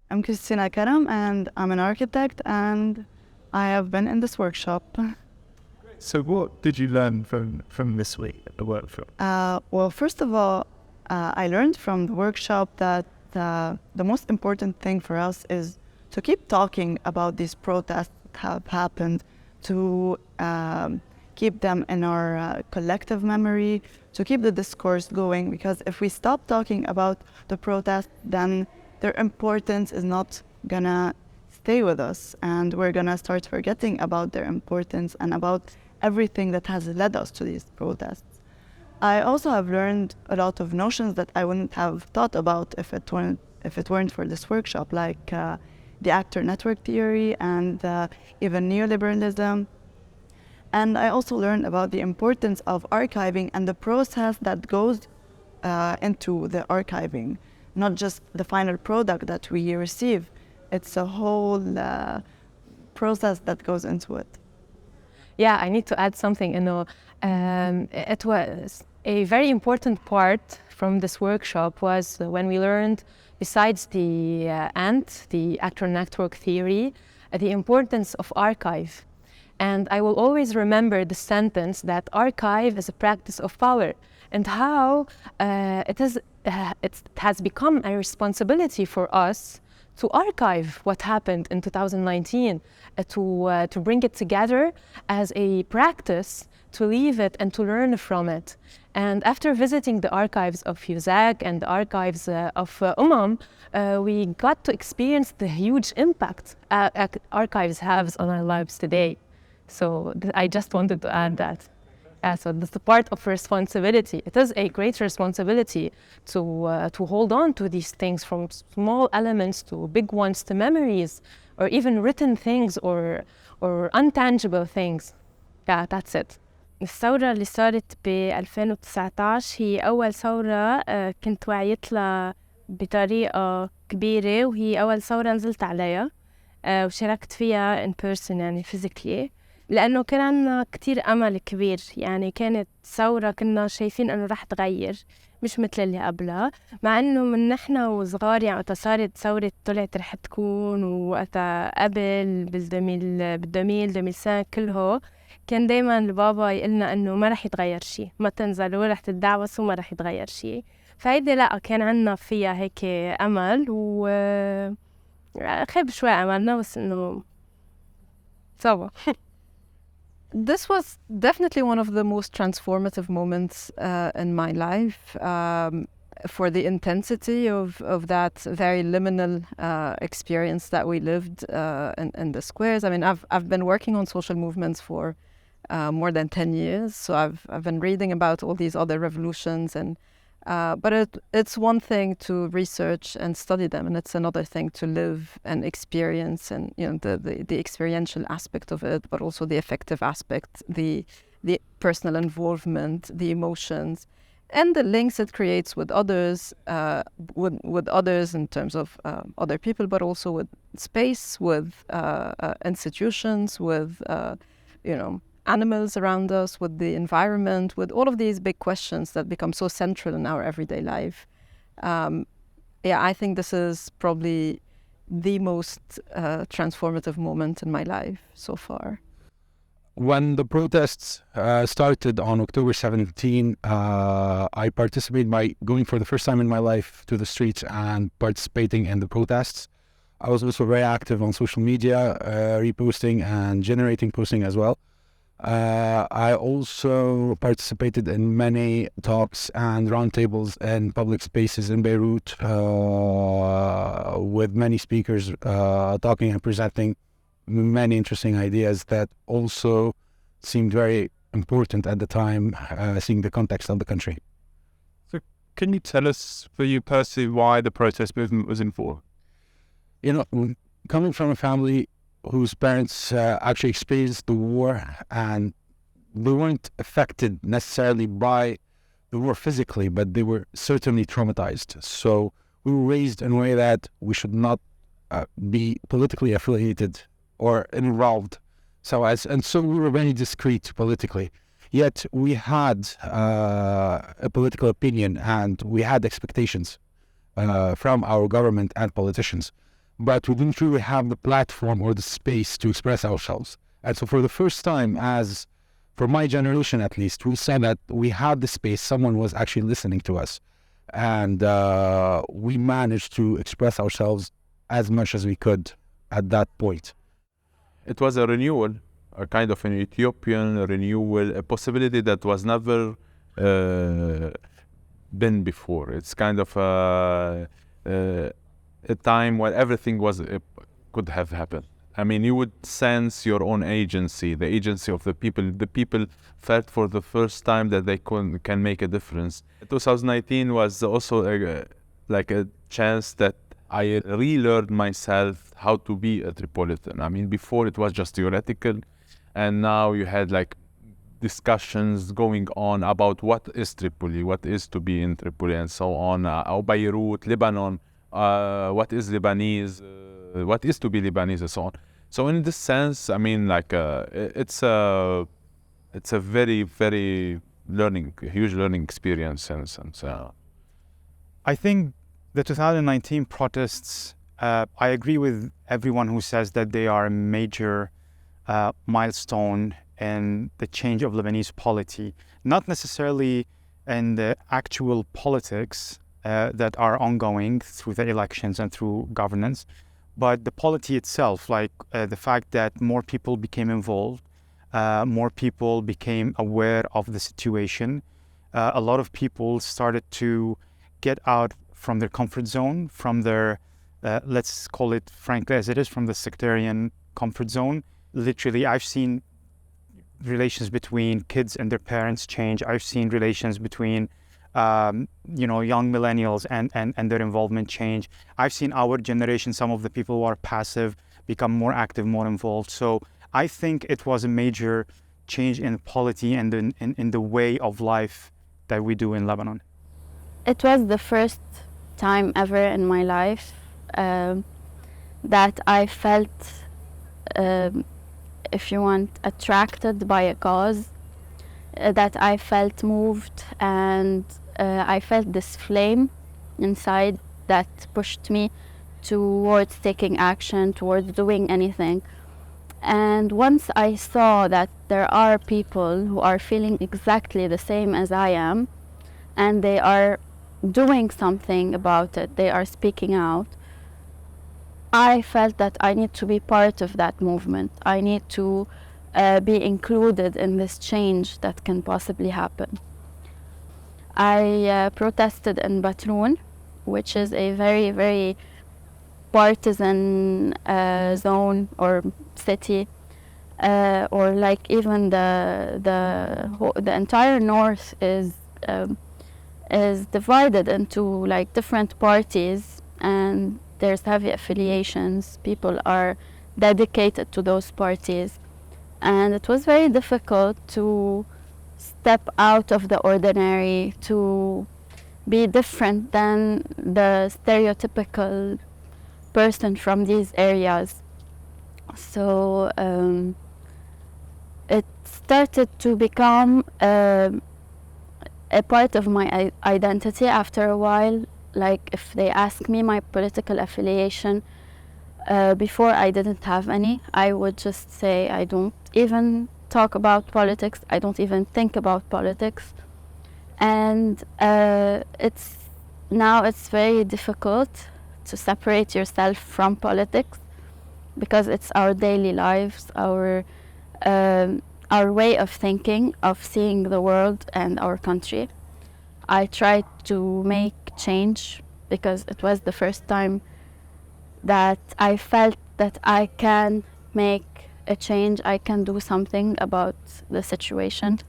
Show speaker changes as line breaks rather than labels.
I'm Christina Karam, and I'm an architect, and I have been in this workshop.
So what did you learn from this week at the workshop?
Well, first of all, I learned from the workshop that the most important thing for us is to keep talking about these protests that have happened, to keep them in our collective memory, to keep the discourse going, because if we stop talking about the protests, then their importance is not gonna stay with us, and we're gonna start forgetting about their importance and about everything that has led us to these protests. I also have learned a lot of notions that I wouldn't have thought about if it weren't for this workshop, like the actor network theory and even neoliberalism. And I also learned about the importance of archiving and the process that goes into the archiving, not just the final product that we receive. It's a whole process that goes into it.
Yeah, I need to add something. It was a very important part from this workshop was when we learned, besides the ANT, the actor network theory, the importance of archive. And I will always remember the sentence that archive is a practice of power, and how it has become a responsibility for us to archive what happened in 2019, to bring it together as a practice, to leave it and to learn from it. And after visiting the archives of UZAC and the archives of we got to experience the huge impact archives have on our lives today. So I just wanted to add that. So that's the part of responsibility. It is a great responsibility to hold on to these things, from small elements to big ones to memories, or even written things or untangible things. Yeah, that's it.
الثورة اللي صارت ب 2019 هي أول ثورة كنت وعيت لها بطريقة كبيرة، وهي أول ثورة نزلت عليها وشاركت فيها in person يعني physically، لأنه كان عنا كتير أمل كبير. يعني كانت ثورة كنا شايفين أنه رح تغير، مش مثل اللي قبلها، مع أنه من نحنا وصغار يعني وقتا صارت ثورة طلعت رح تكون، وقتا قبل بال2000 كله كان دايما البابا يقلنا أنه ما رح يتغير شي، ما تنزلوا رح تدعوسوا وما رح يتغير شي. فهيدي لأ، كان عنا فيها هيك أمل، و خيب شوي أملنا بس أنه سوا.
This was definitely one of the most transformative moments in my life, for the intensity of that very liminal experience that we lived in the squares. I mean, I've been working on social movements for more than 10 years, so I've been reading about all these other revolutions, and but it's one thing to research and study them, and it's another thing to live and experience, and the experiential aspect of it, but also the affective aspect, the personal involvement, the emotions, and the links it creates with others, with others in terms of other people, but also with space, with institutions, with animals around us, with the environment, with all of these big questions that become so central in our everyday life. I think this is probably the most transformative moment in my life so far.
When the protests started on October 17, I participated by going for the first time in my life to the streets and participating in the protests. I was also very active on social media, reposting and generating posting as well. I also participated in many talks and roundtables in public spaces in Beirut, with many speakers talking and presenting many interesting ideas that also seemed very important at the time, seeing the context of the country.
So can you tell us, for you personally, why the protest movement was important?
Coming from a family whose parents actually experienced the war, and they weren't affected necessarily by the war physically, but they were certainly traumatized. So we were raised in a way that we should not be politically affiliated or involved. So we were very discreet politically. Yet we had a political opinion, and we had expectations from our government and politicians. but we didn't really have the platform or the space to express ourselves. And so for the first time, as for my generation at least, we saw that we had the space, someone was actually listening to us. And we managed to express ourselves as much as we could at that point.
It was a renewal, a kind of an Ethiopian renewal, a possibility that was never been before. It's kind of a time where everything was could have happened. I mean, you would sense your own agency, the agency of the people. The people felt for the first time that they can make a difference. 2019 was also like a chance that I relearned myself how to be a Tripolitan. I mean, before it was just theoretical, and now you had like discussions going on about what is Tripoli, what is to be in Tripoli, and so on. Or Beirut, Lebanon, what is Lebanese, what is to be Lebanese, and so on. So in this sense, I mean, like it's a very, very huge learning experience in a sense.
I think the 2019 protests, I agree with everyone who says that they are a major milestone in the change of Lebanese polity, not necessarily in the actual politics that are ongoing through the elections and through governance, but the polity itself, like the fact that more people became involved, more people became aware of the situation. A lot of people started to get out from their comfort zone, from their, let's call it frankly as it is, from the sectarian comfort zone. Literally, I've seen relations between kids and their parents change. I've seen relations between young millennials and their involvement change. I've seen our generation, some of the people who are passive, become more active, more involved. So I think it was a major change in polity and in the way of life that we do in Lebanon.
It was the first time ever in my life that I felt, if you want, attracted by a cause, that I felt moved, and I felt this flame inside that pushed me towards taking action, towards doing anything. And once I saw that there are people who are feeling exactly the same as I am, and they are doing something about it, they are speaking out, I felt that I need to be part of that movement. I need to be included in this change that can possibly happen. I protested in Batroun, which is a very, very partisan zone or city, or like even the entire north is divided into like different parties, and there's heavy affiliations. People are dedicated to those parties, and it was very difficult to step out of the ordinary, to be different than the stereotypical person from these areas. So it started to become a part of my identity after a while. Like if they ask me my political affiliation, before I didn't have any. I would just say I don't even talk about politics. I don't even think about politics. And it's very difficult to separate yourself from politics, because it's our daily lives, our way of thinking, of seeing the world and our country. I tried to make change because it was the first time that I felt that I can make a change, I can do something about the situation.